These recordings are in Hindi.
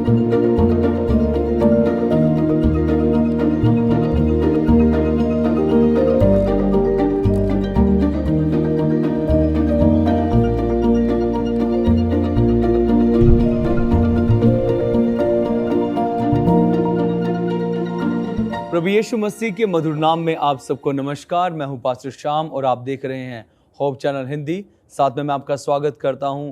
प्रभु यीशु मसीह के मधुर नाम में आप सबको नमस्कार। मैं हूं पास्टर श्याम और आप देख रहे हैं होप चैनल हिंदी। साथ में मैं आपका स्वागत करता हूं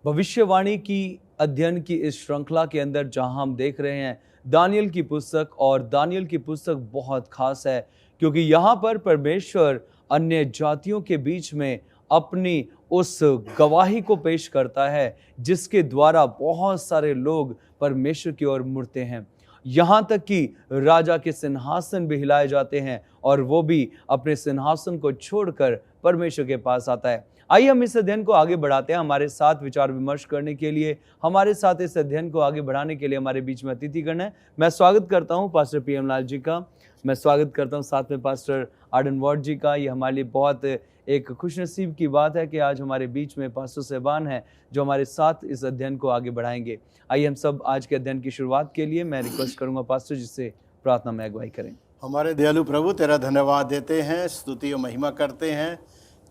भविष्यवाणी की अध्ययन की इस श्रृंखला के अंदर, जहां हम देख रहे हैं दानियल की पुस्तक। और दानियल की पुस्तक बहुत खास है क्योंकि यहाँ पर परमेश्वर अन्य जातियों के बीच में अपनी उस गवाही को पेश करता है जिसके द्वारा बहुत सारे लोग परमेश्वर की ओर मुड़ते हैं। यहाँ तक कि राजा के सिंहासन भी हिलाए जाते हैं और वो भी अपने सिंहासन को छोड़कर परमेश्वर के पास आता है। आइए हम इस अध्ययन को आगे बढ़ाते हैं। हमारे साथ विचार विमर्श करने के लिए, हमारे साथ इस अध्ययन को आगे बढ़ाने के लिए हमारे बीच में अतिथिगण है। मैं स्वागत करता हूँ पास्टर PM लाल जी का। मैं स्वागत करता हूँ साथ में पास्टर आर्डन वॉर्ड जी का। ये हमारे लिए बहुत एक खुशनसीब की बात है कि आज हमारे बीच में पास्टर साहबान हैं जो हमारे साथ इस अध्ययन को आगे बढ़ाएंगे। आइए हम सब आज के अध्ययन की शुरुआत के लिए मैं रिक्वेस्ट करूंगा पास्टर जी से प्रार्थना में अगुवाई करें। हमारे दयालु प्रभु, तेरा धन्यवाद देते हैं, स्तुति और महिमा करते हैं।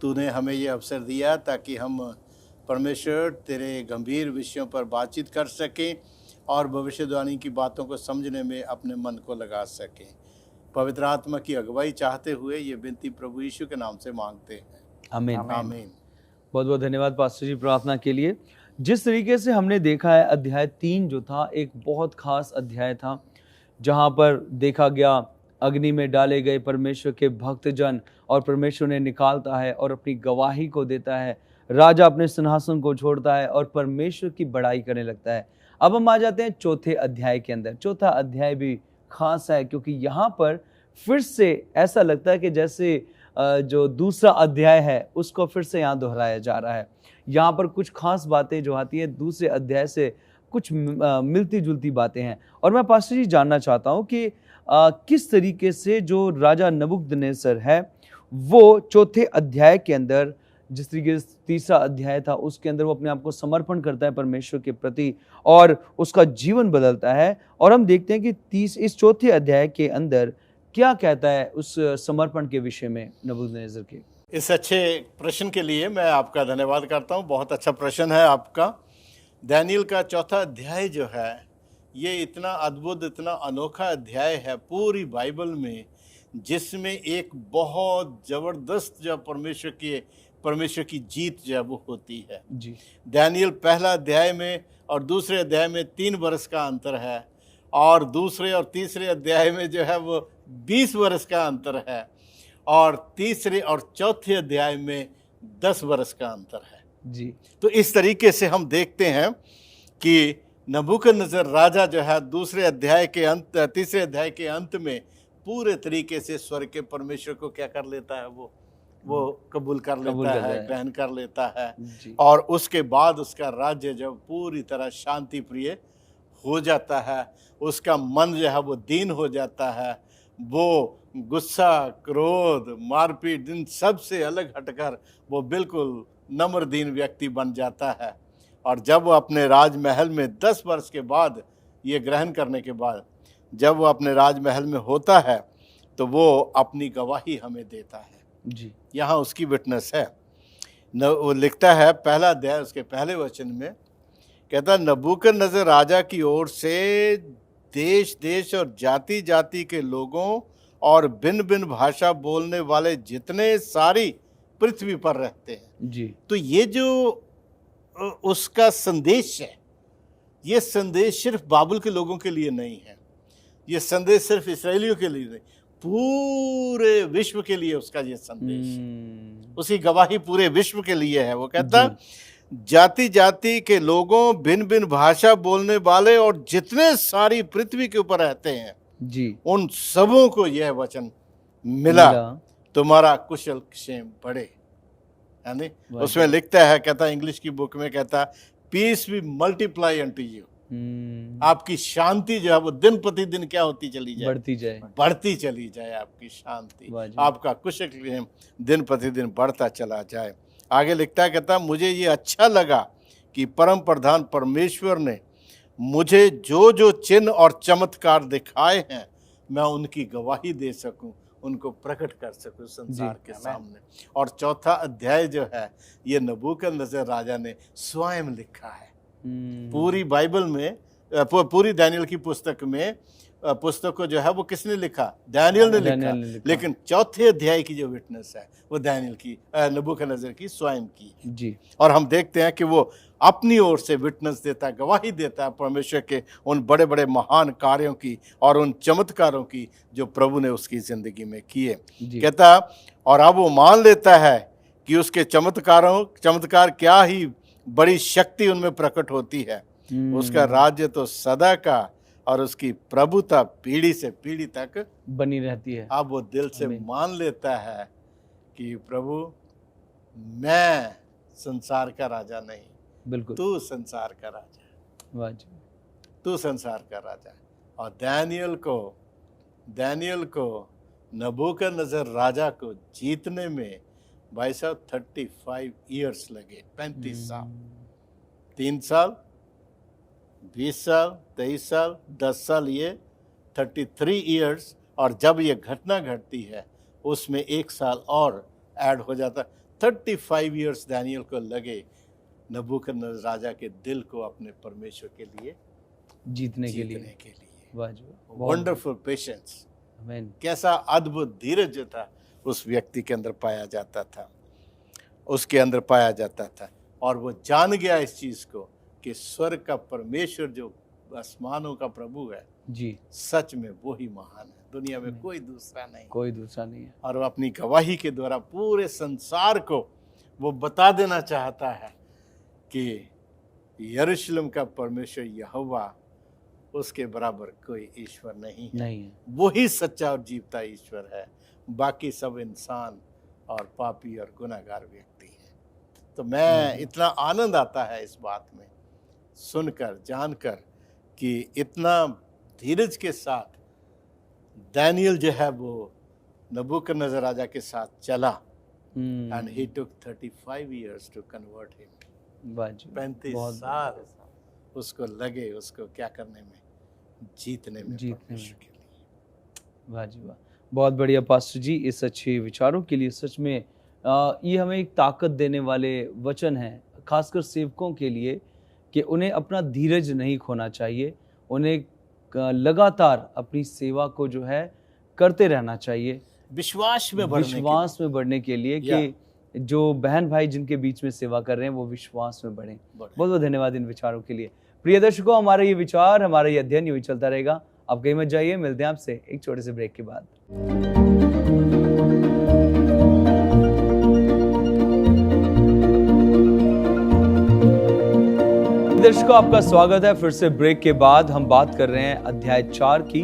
तूने हमें ये अवसर दिया ताकि हम परमेश्वर तेरे गंभीर विषयों पर बातचीत कर सकें और भविष्यवाणी की बातों को समझने में अपने मन को लगा सकें। पवित्र आत्मा की अगुवाई चाहते हुए ये विनती प्रभु यीशु के नाम से मांगते हैं, आमीन। आमीन। बहुत बहुत धन्यवाद पास्टर जी प्रार्थना के लिए। जिस तरीके से हमने देखा है, अध्याय 3 जो था एक बहुत खास अध्याय था, जहाँ पर देखा गया अग्नि में डाले गए परमेश्वर के भक्तजन और परमेश्वर ने निकालता है और अपनी गवाही को देता है। राजा अपने सिंहासन को छोड़ता है और परमेश्वर की बड़ाई करने लगता है। अब हम आ जाते हैं चौथे अध्याय के अंदर। चौथा अध्याय भी खास है क्योंकि यहाँ पर फिर से ऐसा लगता है कि जैसे जो दूसरा अध्याय है उसको फिर से यहाँ दोहराया जा रहा है। यहाँ पर कुछ खास बातें जो आती हैं दूसरे अध्याय से कुछ मिलती जुलती बातें हैं। और मैं पास्टर जी जानना चाहता हूँ कि किस तरीके से जो राजा नबूकदनेस्सर है वो चौथे अध्याय के अंदर, जिस तरीके से तीसरा अध्याय था उसके अंदर वो अपने आप को समर्पण करता है परमेश्वर के प्रति और उसका जीवन बदलता है। और हम देखते हैं कि इस चौथे अध्याय के अंदर क्या कहता है उस समर्पण के विषय में नबूकदनेस्सर के। इस अच्छे प्रश्न के लिए मैं आपका धन्यवाद करता हूँ। बहुत अच्छा प्रश्न है आपका। दानियल का चौथा अध्याय जो है ये इतना अद्भुत, इतना अनोखा अध्याय है पूरी बाइबल में, जिसमें एक बहुत ज़बरदस्त जो परमेश्वर की जीत जो है वो होती है जी। दानियल पहला अध्याय में और दूसरे अध्याय में 3 वर्ष का अंतर है, और दूसरे और तीसरे अध्याय में जो है वो 20 वर्ष का अंतर है, और तीसरे और चौथे अध्याय में 10 वर्ष का अंतर है जी। तो इस तरीके से हम देखते हैं कि नबूकदनेस्सर राजा जो है तीसरे अध्याय के अंत में पूरे तरीके से स्वर्ग के परमेश्वर को क्या कर लेता है, वो कबूल कर लेता है, ग्रहण कर लेता है जी। और उसके बाद उसका राज्य जब पूरी तरह शांति प्रिय हो जाता है, उसका मन जो है वो दीन हो जाता है, वो गुस्सा, क्रोध, मारपीट इन सब से अलग हटकर वो बिल्कुल नम्र दीन व्यक्ति बन जाता है। और जब वो अपने राजमहल में 10 वर्ष के बाद, ये ग्रहण करने के बाद जब वो अपने राजमहल में होता है तो वो अपनी गवाही हमें देता है जी। यहाँ उसकी विटनेस है। वो लिखता है पहला अध्याय उसके पहले वचन में, कहता नबूकदनेस्सर राजा की ओर से देश देश और जाति जाति के लोगों और भिन्न भिन्न भाषा बोलने वाले जितने सारी पृथ्वी पर रहते हैं जी। तो ये जो उसका संदेश है, ये संदेश सिर्फ बाबुल के लोगों के लिए नहीं है, ये संदेश सिर्फ इस्राएलियों के लिए नहीं, पूरे विश्व के लिए उसका ये संदेश, उसकी गवाही पूरे विश्व के लिए है। वो कहता जाति जाति के लोगों, भिन्न भिन्न भाषा बोलने वाले और जितने सारी पृथ्वी के ऊपर रहते हैं जी, उन सबों को यह वचन मिला तुम्हारा कुशल क्षेम बढ़े। यानी उसमें लिखता है, कहता इंग्लिश की बुक में कहता peace be multiply unto you, आपकी शांति जो है वो दिन प्रतिदिन क्या होती चली जाए, बढ़ती चली जाए आपकी शांति, आपका कुशल क्षेम दिन प्रतिदिन बढ़ता चला जाए। आगे लिखता है, कहता मुझे ये अच्छा लगा कि परम प्रधान परमेश्वर ने मुझे जो जो चिन्ह और चमत्कार दिखाए हैं मैं उनकी गवाही दे सकूं, उनको प्रकट कर सकूं संसार के सामने। और चौथा अध्याय जो है ये नबूकदनेस्सर राजा ने स्वयं लिखा है। पूरी बाइबल में पूरी दानियल की पुस्तक में पुस्तक को जो है वो किसने लिखा? दानियल ने लिखा। लेकिन चौथे अध्याय की जो विटनेस है वो दानियल की, नबूकदनेस्सर की स्वयं की जी। और हम देखते हैं कि वो अपनी ओर से विटनेस देता है, गवाही देता है परमेश्वर के उन बड़े बड़े महान कार्यों की और उन चमत्कारों की जो प्रभु ने उसकी जिंदगी में किए। कहता और अब वो मान लेता है कि उसके चमत्कार क्या ही बड़ी शक्ति उनमें प्रकट होती है। उसका राज्य तो सदा का और उसकी प्रभुता पीढ़ी से पीढ़ी तक बनी रहती है। अब वो दिल से मान लेता है कि प्रभु मैं संसार का राजा नहीं, बिल्कुल तू संसार का राजा, वाह जी, तू संसार का राजा। और दानियल को नबूकदनेस्सर राजा को जीतने में भाई साहब 35 ईयर्स लगे, 35 साल, 3 साल, 20 साल, 23 साल, 10 साल, ये 33 ईयर्स। और जब ये घटना घटती है उसमें 1 साल और ऐड हो जाता। 35 ईयर्स दानियल को लगे नबूकदनेस्सर राजा के दिल को अपने परमेश्वर के लिए जीतने के लिए। वंडरफुल पेशेंस, कैसा अद्भुत धीरज जो था उस व्यक्ति के अंदर पाया जाता था, उसके अंदर पाया जाता था। और वो जान गया इस चीज को कि स्वर्ग का परमेश्वर जो आसमानों का प्रभु है जी, सच में वो ही महान है, दुनिया में कोई दूसरा नहीं है। और वो अपनी गवाही के द्वारा पूरे संसार को वो बता देना चाहता है कि यरूशलेम का परमेश्वर यहोवा, उसके बराबर कोई ईश्वर नहीं है। वही सच्चा और जीवता ईश्वर है, बाकी सब इंसान और पापी और गुनाहगार व्यक्ति हैं। तो मैं इतना आनंद आता है इस बात में सुनकर, जानकर कि इतना धीरज के साथ दानियल जो है वो नबूकदनेस्सर राजा के साथ चला। And he took 35 years to convert him. 35 साल उसको लगे, उसको क्या करने में, जीतने में परमेश्वर के लिए। वाह जी वाह, बहुत बढ़िया पास्टर जी, इस अच्छे विचारों के लिए। सच में ये हमें एक ताकत देने वाले वचन हैं, खासकर सेवकों के लिए, कि उन्हें अपना धीरज नहीं खोना चाहिए, उन्हें लगातार अपनी सेवा को जो है करते रहना चाहिए, विश्वास में बढ़ने के लिए कि जो बहन भाई जिनके बीच में सेवा कर रहे हैं वो विश्वास में बढ़ें। बहुत बहुत धन्यवाद इन विचारों के लिए। प्रिय दर्शकों, हमारा ये विचार, हमारा ये अध्ययन यूं ही चलता रहेगा। आप कहीं मत जाइए, मिलते हैं आपसे एक छोटे से ब्रेक के बाद। दर्शकों, आपका स्वागत है फिर से ब्रेक के बाद। हम बात कर रहे हैं अध्याय 4 की।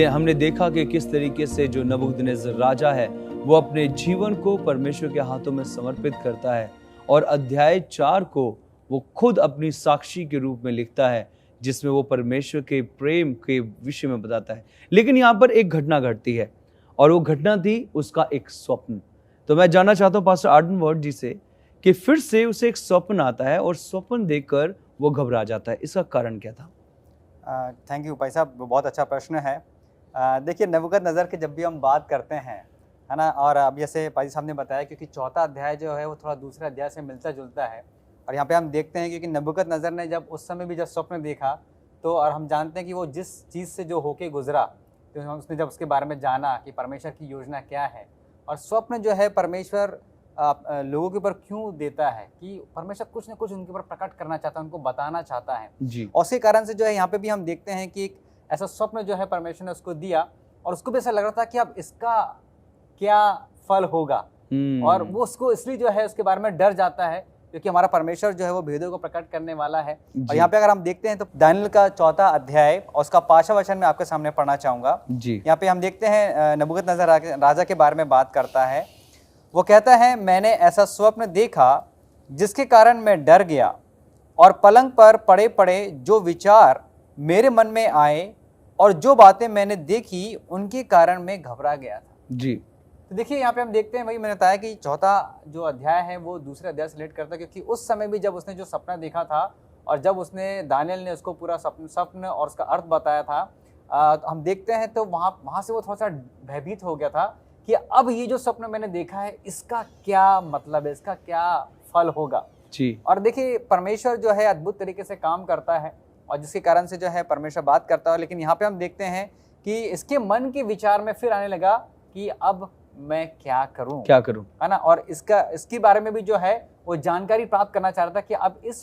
हमने देखा कि किस तरीके से जो नबूकदनेस्सर राजा है वो अपने जीवन को परमेश्वर के हाथों में समर्पित करता है, और अध्याय 4 को वो खुद अपनी साक्षी के रूप में लिखता है, जिसमें वो परमेश्वर के प्रेम के विषय में बताता है। लेकिन यहाँ पर एक घटना घटती है, और वो घटना थी उसका एक स्वप्न। तो मैं जानना चाहता हूँ पास्टर आर्डनवर्ड जी से कि फिर से उसे एक स्वप्न आता है और स्वप्न देखकर वो घबरा जाता है, इसका कारण क्या था? थैंक यू भाई साहब, बहुत अच्छा प्रश्न है। देखिए, नबूकदनेस्सर की जब भी हम बात करते हैं, है ना, और अब जैसे पाजी साहब ने बताया, क्योंकि चौथा अध्याय जो है वो थोड़ा दूसरे अध्याय से मिलता जुलता है। और यहाँ पे हम देखते हैं क्योंकि नबूकदनेस्सर ने जब उस समय भी जब स्वप्न देखा, तो और हम जानते हैं कि वो जिस चीज़ से जो होके गुजरा, तो उसने जब उसके बारे में जाना कि परमेश्वर की योजना क्या है, और स्वप्न जो है परमेश्वर लोगों के ऊपर क्यों देता है, कि परमेश्वर कुछ न कुछ उनके ऊपर प्रकट करना चाहता है, उनको बताना चाहता है जी। और उसी कारण से जो है यहाँ पे भी हम देखते हैं कि एक ऐसा स्वप्न जो है परमेश्वर ने उसको दिया, और उसको भी ऐसा लग रहा था कि अब इसका क्या फल होगा, और वो उसको इसलिए जो है उसके बारे में डर जाता है, क्योंकि हमारा परमेश्वर जो है वो भेदों को प्रकट करने वाला है। और यहाँ पे अगर हम देखते हैं तो दानियल का 4था अध्याय और उसका 5वां वचन मैं आपके सामने पढ़ना चाहूंगा जी। यहाँ पे हम देखते हैं नबूकदनेस्सर राजा के बारे में बात करता है। वो कहता है, मैंने ऐसा स्वप्न देखा जिसके कारण मैं डर गया, और पलंग पर पड़े पड़े जो विचार मेरे मन में आए और जो बातें मैंने देखी उनके कारण मैं घबरा गया था जी। तो देखिए, यहाँ पे हम देखते हैं, वही मैंने बताया कि चौथा जो अध्याय है वो दूसरे अध्याय से रिलेट करता है, क्योंकि उस समय भी जब उसने जो सपना देखा था और जब उसने दानियल ने उसको पूरा स्वप्न और उसका अर्थ बताया था, तो हम देखते हैं तो वहाँ से वो थोड़ा सा भयभीत हो गया था कि अब ये जो स्वप्न मैंने देखा है इसका क्या मतलब है, इसका क्या फल होगा जी। और देखिए परमेश्वर जो है अद्भुत तरीके से काम करता है और जिसके कारण से जो है परमेश्वर बात करता है। लेकिन यहाँ पे हम देखते हैं कि इसके मन के विचार में फिर आने लगा कि अब मैं क्या करूं, है ना। और इसके बारे में भी जो है वो जानकारी प्राप्त करना चाह रहा था कि अब इस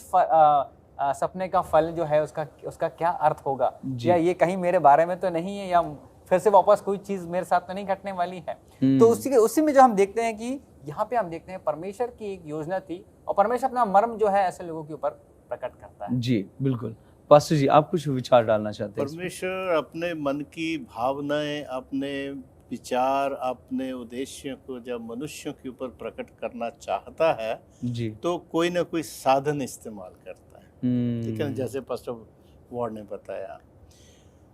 सपने का फल जो है उसका क्या अर्थ होगा, या ये कहीं मेरे बारे में तो नहीं है, या फिर से वापस कोई चीज मेरे साथ तो नहीं घटने वाली है। तो उसी में जो हम देखते हैं कि यहाँ पे हम देखते हैं परमेश्वर की एक योजना थी और परमेश्वर अपना मर्म जो है ऐसे लोगों के ऊपर प्रकट करता है। जी बिल्कुल। पास्टर जी आप कुछ विचार डालना चाहते हैं? परमेश्वर अपने मन की भावनाएं, अपने विचार, अपने उद्देश्यों को जब मनुष्यों के ऊपर प्रकट करना चाहता है जी तो कोई ना कोई साधन इस्तेमाल करता है। ठीक है ना, जैसे पास्टर वॉर्ड ने बताया।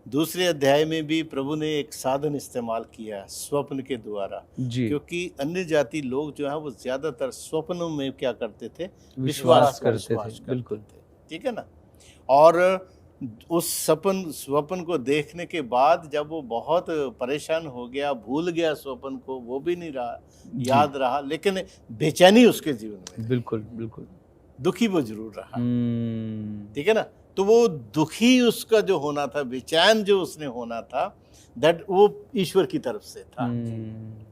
दूसरे अध्याय में भी प्रभु ने एक साधन इस्तेमाल किया स्वप्न के द्वारा, क्योंकि अन्य जाति लोग जो है वो ज्यादातर स्वप्नों में क्या करते थे, विश्वास करते थे। बिल्कुल, ठीक है ना। और उस स्वप्न को देखने के बाद जब वो बहुत परेशान हो गया, भूल गया स्वप्न को, वो भी नहीं रहा याद रहा, लेकिन बेचैनी उसके जीवन में, बिल्कुल बिल्कुल, दुखी वो जरूर रहा। ठीक है ना। तो वो दुखी उसका जो होना था, बेचैन जो उसने होना था, दैट वो ईश्वर की तरफ से था।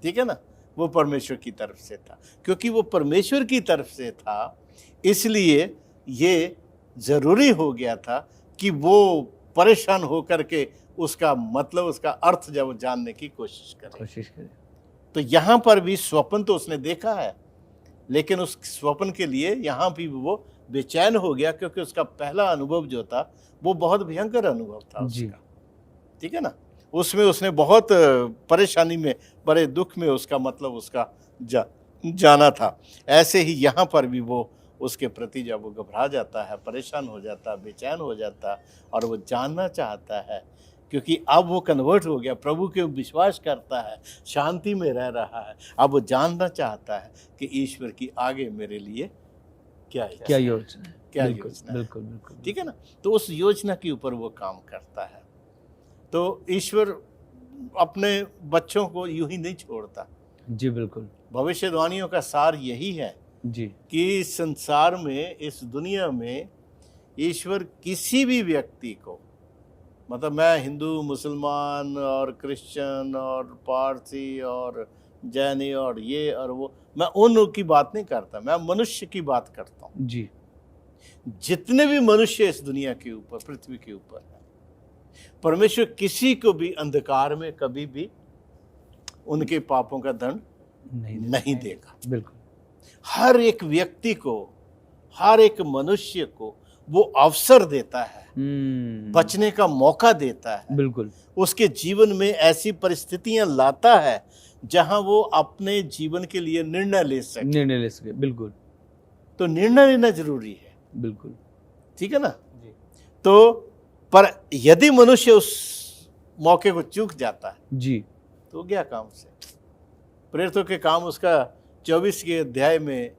ठीक है ना, वो परमेश्वर की तरफ से था। क्योंकि वो परमेश्वर की तरफ से था इसलिए ये जरूरी हो गया था कि वो परेशान होकर के उसका मतलब, उसका अर्थ जब जानने की कोशिश करे। तो यहाँ पर भी स्वप्न तो उसने देखा है, लेकिन उस स्वप्न के लिए यहाँ भी वो बेचैन हो गया, क्योंकि उसका पहला अनुभव जो था वो बहुत भयंकर अनुभव था उसका। ठीक है ना, उसमें उसने बहुत परेशानी में, बड़े दुख में उसका मतलब उसका जाना था। ऐसे ही यहाँ पर भी वो उसके प्रति जब वो घबरा जाता है, परेशान हो जाता है, बेचैन हो जाता है और वो जानना चाहता है, क्योंकि अब वो कन्वर्ट हो गया, प्रभु के विश्वास करता है, शांति में रह रहा है। अब वो जानना चाहता है कि ईश्वर की आगे मेरे लिए क्या योजना है, क्या योजना। बिल्कुल बिल्कुल, ठीक है ना। तो उस योजना के ऊपर वो काम करता है। तो ईश्वर अपने बच्चों को यूं ही नहीं छोड़ता। जी बिल्कुल। भविष्यवाणियों का सार यही है जी कि इस संसार में, इस दुनिया में ईश्वर किसी भी व्यक्ति को, मतलब मैं हिंदू, मुसलमान और क्रिश्चियन और पारसी और जैनी और ये और वो, मैं उन की बात नहीं करता, मैं मनुष्य की बात करता हूँ। जी, जितने भी मनुष्य इस दुनिया के ऊपर, पृथ्वी के ऊपर है, परमेश्वर किसी को भी अंधकार में कभी भी उनके पापों का दंड नहीं देगा। बिल्कुल। हर एक व्यक्ति को, हर एक मनुष्य को वो अवसर देता है, बचने का मौका देता है। बिल्कुल। उसके जीवन में ऐसी परिस्थितियां लाता है जहां वो अपने जीवन के लिए निर्णय ले सके। बिल्कुल। तो निर्णय लेना जरूरी है। बिल्कुल, ठीक है ना जी। तो पर यदि मनुष्य उस मौके को चूक जाता है जी, तो गया काम से। प्रेरितों के काम उसका 24 के अध्याय में,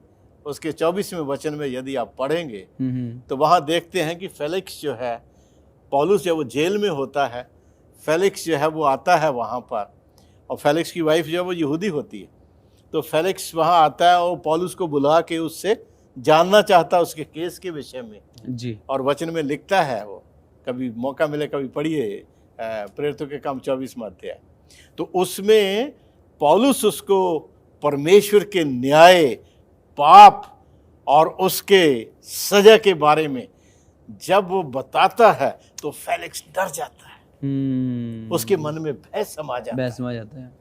उसके 24वें वचन में यदि आप पढ़ेंगे तो वहां देखते हैं कि फेलिक्स जो है, पौलुस जब वो जेल में होता है, फेलिक्स जो है वो आता है वहां पर, और फेलिक्स की वाइफ जो है वो यहूदी होती है। तो फेलिक्स वहां आता है और पौलुस को बुला के उससे जानना चाहता है उसके केस के विषय में जी। और वचन में लिखता है, वो कभी मौका मिले कभी पढ़िए प्रेरितों के काम 24वां अध्याय। तो उसमें पौलुस उसको परमेश्वर के न्याय, पाप और उसके सजा के बारे में जब वो बताता है तो फेलिक्स डर जाता है। उसके मन में भय समा जाता है।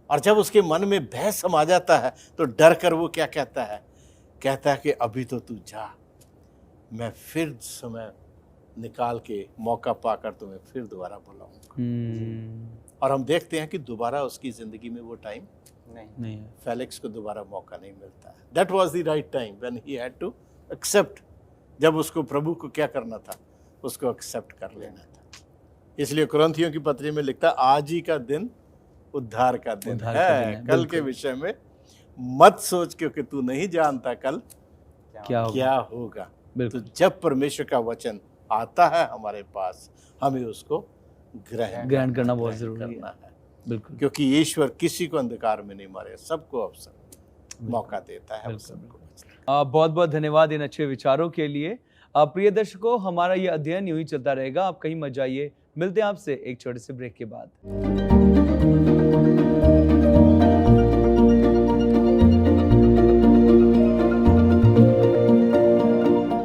और जब उसके मन में भय समा जाता है तो डर कर वो क्या कहता है, कहता है कि अभी तो तू जा, मैं फिर समय निकाल के मौका पाकर तुम्हें फिर दोबारा बुलाऊंगा। और हम देखते हैं कि दोबारा उसकी जिंदगी में वो टाइम नहीं है। फेलिक्स को दोबारा मौका नहीं मिलता है। That was the right time when he had to accept. जब उसको प्रभु को क्या करना था, उसको एक्सेप्ट कर लेना था। इसलिए कुरिन्थियों की पत्री में लिखता है, आज ही का दिन उद्धार का दिन है। कल के विषय में मत सोच, क्योंकि तू नहीं जानता कल क्या होगा। बिल्कुल जब परमेश्वर का वचन आता है हमारे पास, हमें उसको ग्रहण करना बहुत जरूरी करना है। है, बिल्कुल क्योंकि ईश्वर किसी को अंधकार में नहीं मारे, सबको अवसर मौका देता है, बिल्कुल, सबको। बहुत बहुत धन्यवाद इन अच्छे विचारों के लिए। प्रिय दर्शकों, हमारा ये अध्ययन यूं ही चलता रहेगा, आप कहीं मत जाइए। मिलते हैं आपसे एक छोटे से ब्रेक के बाद।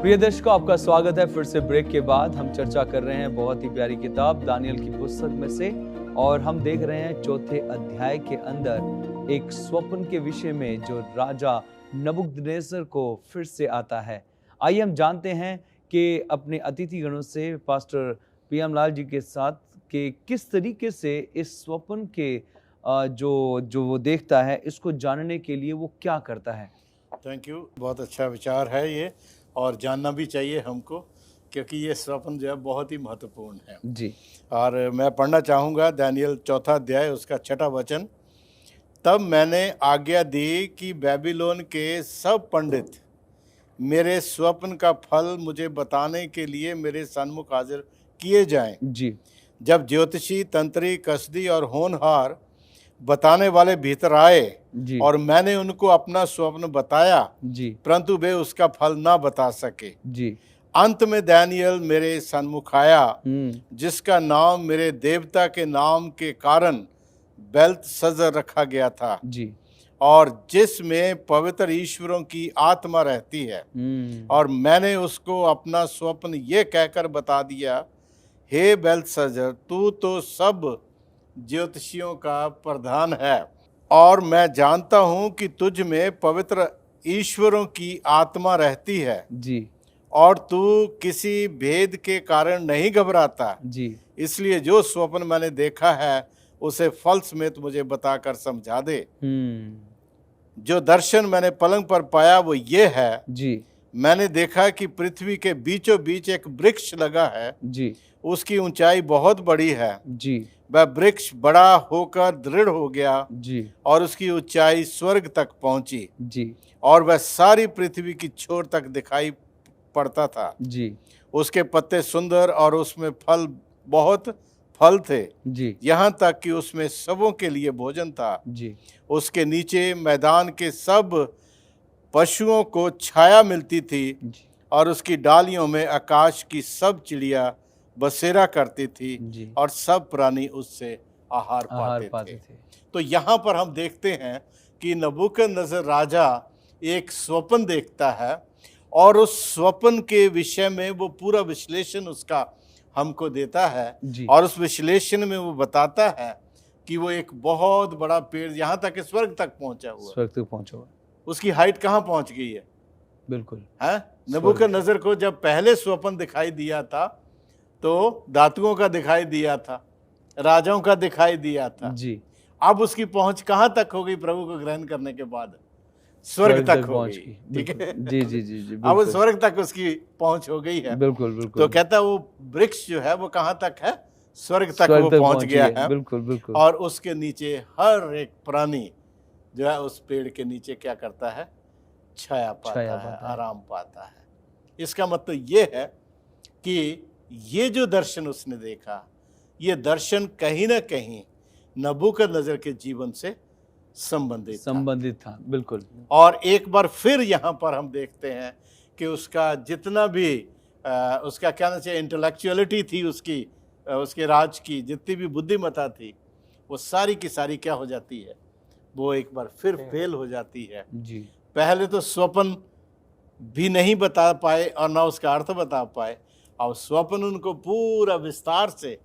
प्रिय दर्शकों, आपका स्वागत है फिर से ब्रेक के बाद। हम चर्चा कर रहे हैं बहुत ही प्यारी किताब दानियल की पुस्तक में से, और हम देख रहे हैं चौथे अध्याय के अंदर एक स्वप्न के विषय में जो राजा नबूकदनेस्सर को फिर से आता है। आइए हम जानते हैं कि अपने अतिथि गणों से पास्टर पीएम लाल जी के साथ कि किस तरीके से इस स्वप्न के जो वो देखता है, इसको जानने के लिए वो क्या करता है। थैंक यू, बहुत अच्छा विचार है ये, और जानना भी चाहिए हमको, क्योंकि ये स्वप्न जो है बहुत ही महत्वपूर्ण है जी। और मैं पढ़ना चाहूँगा दानियल चौथा अध्याय उसका 6वां वचन। तब मैंने आज्ञा दी कि बेबीलोन के सब पंडित मेरे स्वप्न का फल मुझे बताने के लिए मेरे सन्मुख हाजिर किए जाएं। जी जब ज्योतिषी, तंत्री, कसदी और होनहार बताने वाले भीतर आए जी और मैंने उनको अपना स्वप्न बताया, जी परंतु वे उसका फल ना बता सके। जी अंत में दानियल मेरे सन्मुख आया, जिसका नाम मेरे देवता के नाम के कारण बेल्तशस्सर रखा गया था, जी और जिसमें पवित्र ईश्वरों की आत्मा रहती है। और मैंने उसको अपना स्वप्न ये कहकर बता दिया, हे बेल्तशस्सर, तू तो सब ज्योतिषियों का प्रधान है, और मैं जानता हूँ कि तुझ में पवित्र ईश्वरों की आत्मा रहती है, जी और तू किसी भेद के कारण नहीं घबराता। जी इसलिए जो स्वप्न मैंने देखा है उसे फल समेत मुझे बताकर समझा दे। जो दर्शन मैंने पलंग पर पाया वो ये है, जी मैंने देखा कि पृथ्वी के बीचों बीच एक वृक्ष लगा है, जी उसकी ऊंचाई बहुत बड़ी है। जी वह वृक्ष बड़ा होकर दृढ़ हो गया जी और उसकी ऊंचाई स्वर्ग तक पहुंची, जी और वह सारी पृथ्वी की छोर तक दिखाई पड़ता था। जी उसके पत्ते सुंदर और उसमें फल बहुत फल थे, जी यहाँ तक कि उसमें सबों के लिए भोजन था। जी उसके नीचे मैदान के सब पशुओं को छाया मिलती थी, जी और उसकी डालियों में आकाश की सब चिड़िया बसेरा करती थी, जी और सब प्राणी उससे आहार पाते थे। तो यहाँ पर हम देखते हैं कि नबूकदनेस्सर राजा एक स्वप्न देखता है, और उस स्वप्न के विषय में वो पूरा विश्लेषण उसका हमको देता है, जी और उस विश्लेषण में वो बताता है कि वो एक बहुत बड़ा पेड़ यहाँ तक स्वर्ग तक पहुंचा हुआ, स्वर्ग तक पहुंचा हुआ। उसकी हाइट कहाँ पहुंच गई है? बिल्कुल है नबूकदनेस्सर को जब पहले स्वप्न दिखाई दिया था तो धातुओं का दिखाई दिया था, राजाओं का दिखाई दिया था। जी अब उसकी पहुंच कहाँ तक हो गई? प्रभु को ग्रहण करने के बाद स्वर्ग तक हो गई। ठीक है, जी जी जी जी अब वो स्वर्ग तक उसकी पहुंच हो गई है। बिल्कुल बिल्कुल। तो कहता है वो वृक्ष जो है वो कहाँ तक है? स्वर्ग तक वो पहुंच गया है। बिल्कुल बिल्कुल। और उसके नीचे हर एक प्राणी जो है उस पेड़ के नीचे क्या करता है? छाया पाता है, आराम पाता है। इसका मतलब ये है कि ये जो दर्शन उसने देखा, ये दर्शन कहीं ना कहीं नबूकदनेस्सर के जीवन से संबंधित था। बिल्कुल। और एक बार फिर यहाँ पर हम देखते हैं कि उसका जितना भी उसका क्या ना चाहिए इंटेलेक्चुअलिटी थी, उसके राज की जितनी भी बुद्धिमत्ता थी, वो सारी की सारी क्या हो जाती है? वो एक बार फिर फेल हो जाती है। जी। पहले तो स्वप्न भी नहीं बता पाए और ना उसका अर्थ बता पाए, और स्वप्न उनको पूरा विस्तार से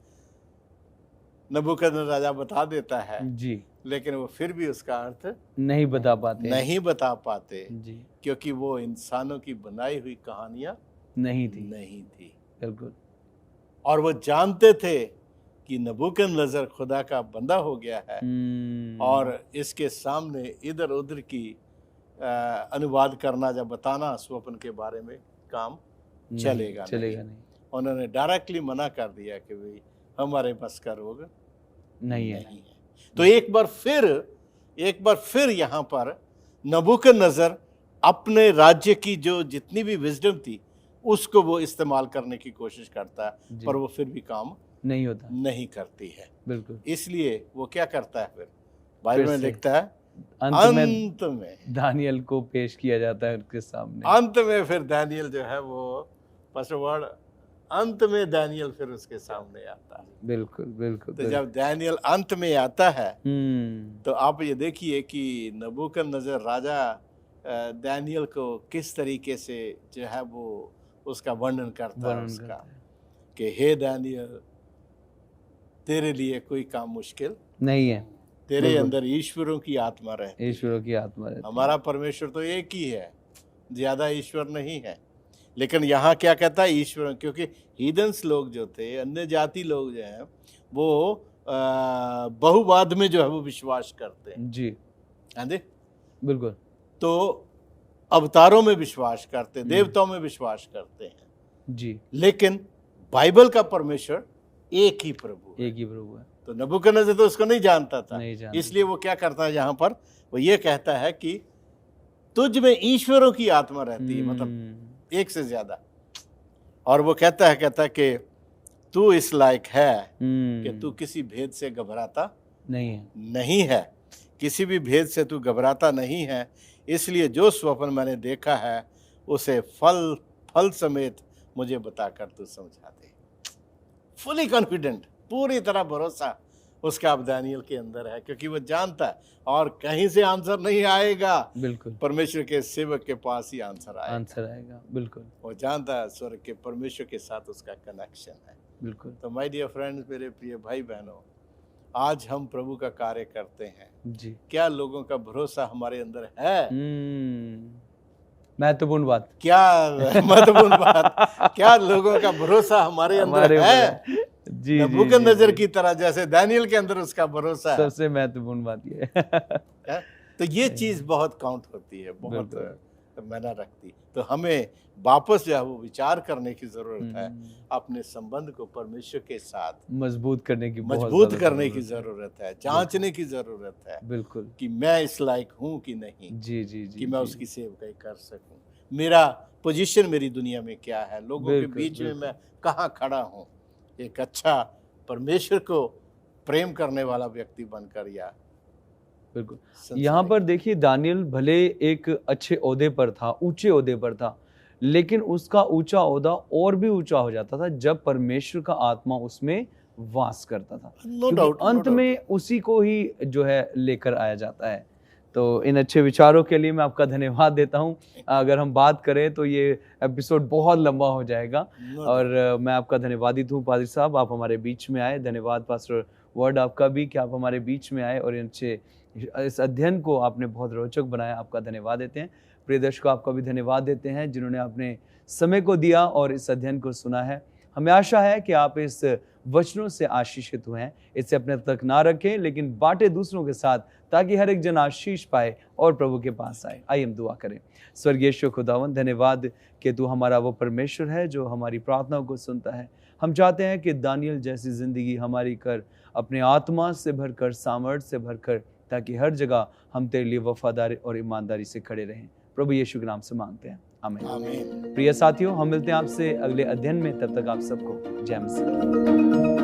नबूकदनेस्सर राजा बता देता है जी, लेकिन वो फिर भी उसका अर्थ नहीं बता पाते जी, क्योंकि वो इंसानों की बनाई हुई कहानियां नहीं थी। बिल्कुल। और वो जानते थे कि नबूकदनेस्सर खुदा का बंदा हो गया है, और इसके सामने इधर उधर की अनुवाद करना या बताना स्वप्न के बारे में काम चलेगा नहीं। उन्होंने डायरेक्टली मना कर दिया कि भाई हमारे बस का रोग नहीं है। तो एक बार फिर यहाँ पर नबूकदनेस्सर अपने राज्य की जो जितनी भी विजडम थी, उसको वो इस्तेमाल करने की कोशिश करता है, जी। पर वो फिर भी काम नहीं होता। नहीं करती है। बिल्कुल। इसलिए वो क्या करता है फिर बाइबल में से लिखता है अंत में अंत में दानियल को पेश किया जाता है उनके सामने। अंत में फिर दानियल जो है वो फर्स्ट वर्ड अंत में दानियल फिर उसके सामने आता है। बिल्कुल बिल्कुल। तो जब दानियल अंत में आता है हम्म, तो आप ये देखिए कि नबूकदनेस्सर राजा दानियल को किस तरीके से जो है वो उसका वर्णन करता है वर्णन उसका करता है। कि हे दानियल, तेरे लिए कोई काम मुश्किल नहीं है। तेरे बिल्कुल। अंदर ईश्वरों की आत्मा रहती है। ईश्वरों की आत्मा रहती है। हमारा परमेश्वर तो एक ही है, ज्यादा ईश्वर नहीं है। लेकिन यहाँ क्या कहता है ईश्वर, क्योंकि हीदन्स लोग जो थे, अन्य जाति लोग जो हैं वो बहुवाद में जो है वो विश्वास करते हैं। जी हैं दे? बिल्कुल। तो अवतारों में विश्वास करते, देवताओं में विश्वास करते हैं। जी, लेकिन बाइबल का परमेश्वर एक ही प्रभु है। एक ही प्रभु है। तो नबूकदनेस्सर तो उसको नहीं जानता था, नहीं जानता। इसलिए वो क्या करता है यहाँ पर, वो ये कहता है कि तुझ में ईश्वरों की आत्मा रहती है, मतलब एक से ज्यादा। और वो कहता है कि तू इस लायक है कि तू किसी भेद से घबराता नहीं है, किसी भी भेद से तू घबराता नहीं है। इसलिए जो स्वप्न मैंने देखा है उसे फल समेत मुझे बताकर तू समझा दे। फुली कॉन्फिडेंट, पूरी तरह भरोसा उसका अब दानियल के अंदर है, क्योंकि वो जानता है और कहीं से आंसर नहीं आएगा, बिल्कुल परमेश्वर के सेवक के पास ही आंसर आएगा। बिल्कुल वो जानता है स्वर्ग के परमेश्वर के साथ उसका कनेक्शन है। बिल्कुल। तो माय डियर फ्रेंड्स, मेरे प्रिय भाई बहनों, आज हम प्रभु का कार्य करते हैं। जी, क्या लोगों का भरोसा हमारे अंदर है? महत्वपूर्ण बात। क्या महत्वपूर्ण बात, क्या लोगों का भरोसा हमारे अंदर है? जी, नबूकदनेस्सर की तरह जैसे दानियल के अंदर उसका भरोसा है। सबसे महत्वपूर्ण बात ये है। तो ये चीज बहुत काउंट होती है, बहुत मायना रखती। तो हमें वापस जो है वो विचार करने की जरूरत है, अपने संबंध को परमेश्वर के साथ मजबूत करने की जरूरत है, जांचने की जरूरत है। बिल्कुल कि मैं इस लायक हूँ कि नहीं। जी जी जी, कि मैं उसकी सेवकाई कर सकूं। मेरा पोजीशन मेरी दुनिया में क्या है, लोगों के बीच में मैं कहाँ खड़ा हूँ, एक अच्छा परमेश्वर को प्रेम करने वाला व्यक्ति बनकर, या बिल्कुल। यहाँ पर देखिए, दानियल भले एक अच्छे ओहदे पर था, ऊंचे ओहदे पर था, लेकिन उसका ऊंचा ओहदा और भी ऊंचा हो जाता था जब परमेश्वर का आत्मा उसमें वास करता था। नो डाउट, अंत में उसी को ही जो है लेकर आया जाता है। तो इन अच्छे विचारों के लिए मैं आपका धन्यवाद देता हूँ। अगर हम बात करें तो ये एपिसोड बहुत लंबा हो जाएगा, और मैं आपका धन्यवादित हूँ पादरी साहब, आप हमारे बीच में आए। धन्यवाद पास्टर वर्ड आपका भी कि आप हमारे बीच में आए और इस अध्ययन को आपने बहुत रोचक बनाया। आपका धन्यवाद देते हैं। प्रिय दर्शकों, आपका भी धन्यवाद देते हैं जिन्होंने अपने समय को दिया और इस अध्ययन को सुना है। हमें आशा है कि आप इस वचनों से आशीषित हुए हैं। इसे अपने तक ना रखें, लेकिन बांटे दूसरों के साथ, ताकि हर एक जन आशीष पाए और प्रभु के पास आए। आइए हम दुआ करें। स्वर्गीय खुदावन, धन्यवाद कि तू हमारा वो परमेश्वर है जो हमारी प्रार्थनाओं को सुनता है। हम चाहते हैं कि दानियल जैसी जिंदगी हमारी कर, अपने आत्मा से भरकर, सामर्थ्य से भरकर, ताकि हर जगह हम तेरे लिए वफादारी और ईमानदारी से खड़े रहें। प्रभु यीशु के नाम से मांगते हैं, आमीन। प्रिय साथियों, हम मिलते हैं आपसे अगले अध्ययन में। तब तक आप सबको जय मसीह।